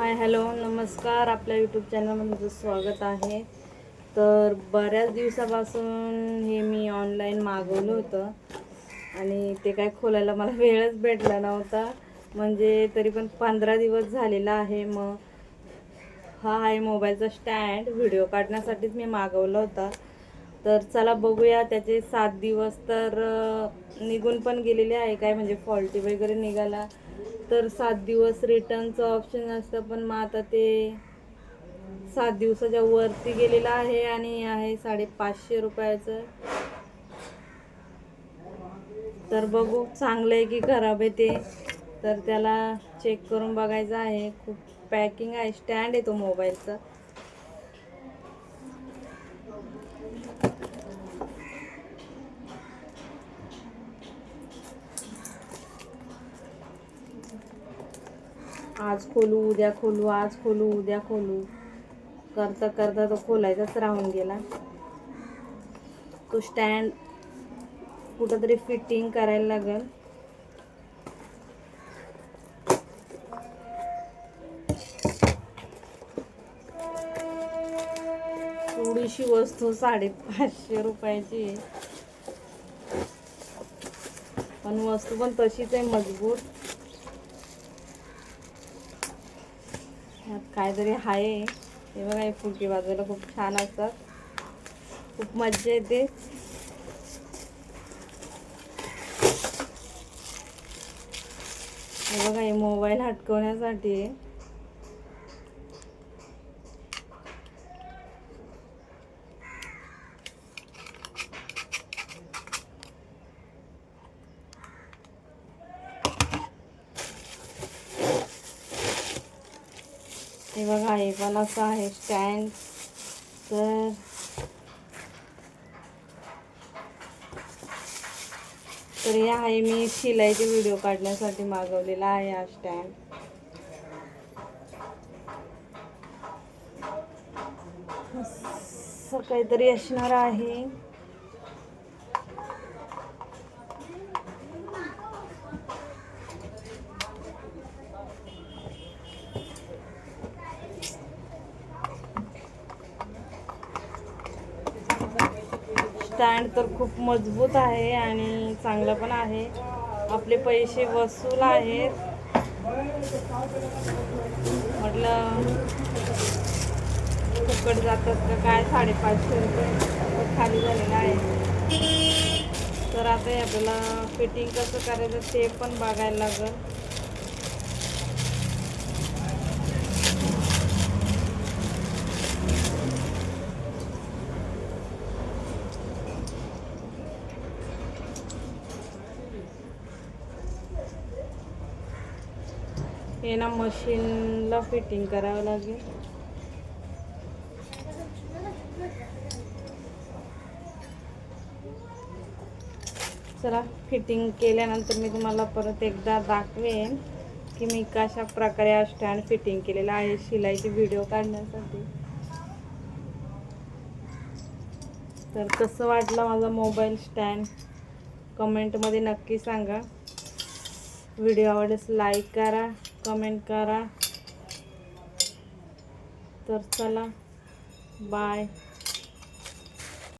Hi hello नमस्कार, आपल्या YouTube चॅनलमध्ये तुमचं स्वागत आहे. तर बऱ्याच दिवसापासून हे मी ऑनलाईन मागवलं होतं आणि ते काय खोलायला मला वेळच भेटला नव्हता. म्हणजे तरी पण 15 दिवस झालेला आहे. मग हा आहे मोबाईलचा स्टँड, व्हिडिओ काढण्यासाठीच मी मागवला होता. तर चला बघूया, त्याचे 7 दिवस तर निघून पण गेलेले आहे. काय म्हणजे फॉल्टी वगैरे निघाला तर 7 दिवस रिटर्नचं ऑप्शन असतं, पण मग आता ते 7 दिवसाच्या वरती गेलेलं आहे आणि आहे 550 रुपयाचं. तर बघू चांगलं आहे की खराब आहे ते, तर त्याला चेक करून बघायचं आहे. खूप पॅकिंग आहे, स्टँड आहे तो मोबाईलचा. आज खोलू उद्या खोलू, आज खोलू उद्या खोलू करता करता तो खोलायचाच राहून गेला. तो स्टँड कुठंतरी फिटिंग करायला लागेल. थोडीशी वस्तू 550 रुपयाची आहे, पण वस्तू पण तशीच आहे, मजबूत. यात काहीतरी आहे. हे बघा, हे फुलकी वाजवायला खूप छान असतात, खूप मज्जा येते. हे बघा, हे मोबाईल हटकवण्यासाठी आहे. हे बघा, हे पण असं आहे स्टँड. तर हे आहे, मी शिलाईचे व्हिडिओ काढण्यासाठी मागवलेला आहे हा स्टँड. असं काहीतरी असणार आहे. स्टँड तर खूप मजबूत आहे आणि चांगला पण आहे. आपले पैसे वसूल आहेत. म्हटलं फुकट जातात का काय, 550 रुपये खाली झालेलं आहे. तर आता आपल्याला फिटिंग कसं करायचं ते पण बघायला लागेल. हे ना मशीनला फिटिंग करावं लागेल. चला, फिटिंग केल्यानंतर मी तुम्हाला परत एकदा दाखवेन की मी कशा प्रकारे हा स्टँड फिटिंग केलेला आहे शिलाईचे व्हिडिओ काढण्यासाठी. तर कसं वाटलं माझा मोबाईल स्टँड, कमेंटमध्ये नक्की सांगा. व्हिडिओ आवडल्यास लाईक करा, कमेंट करा. तर चला, बाय.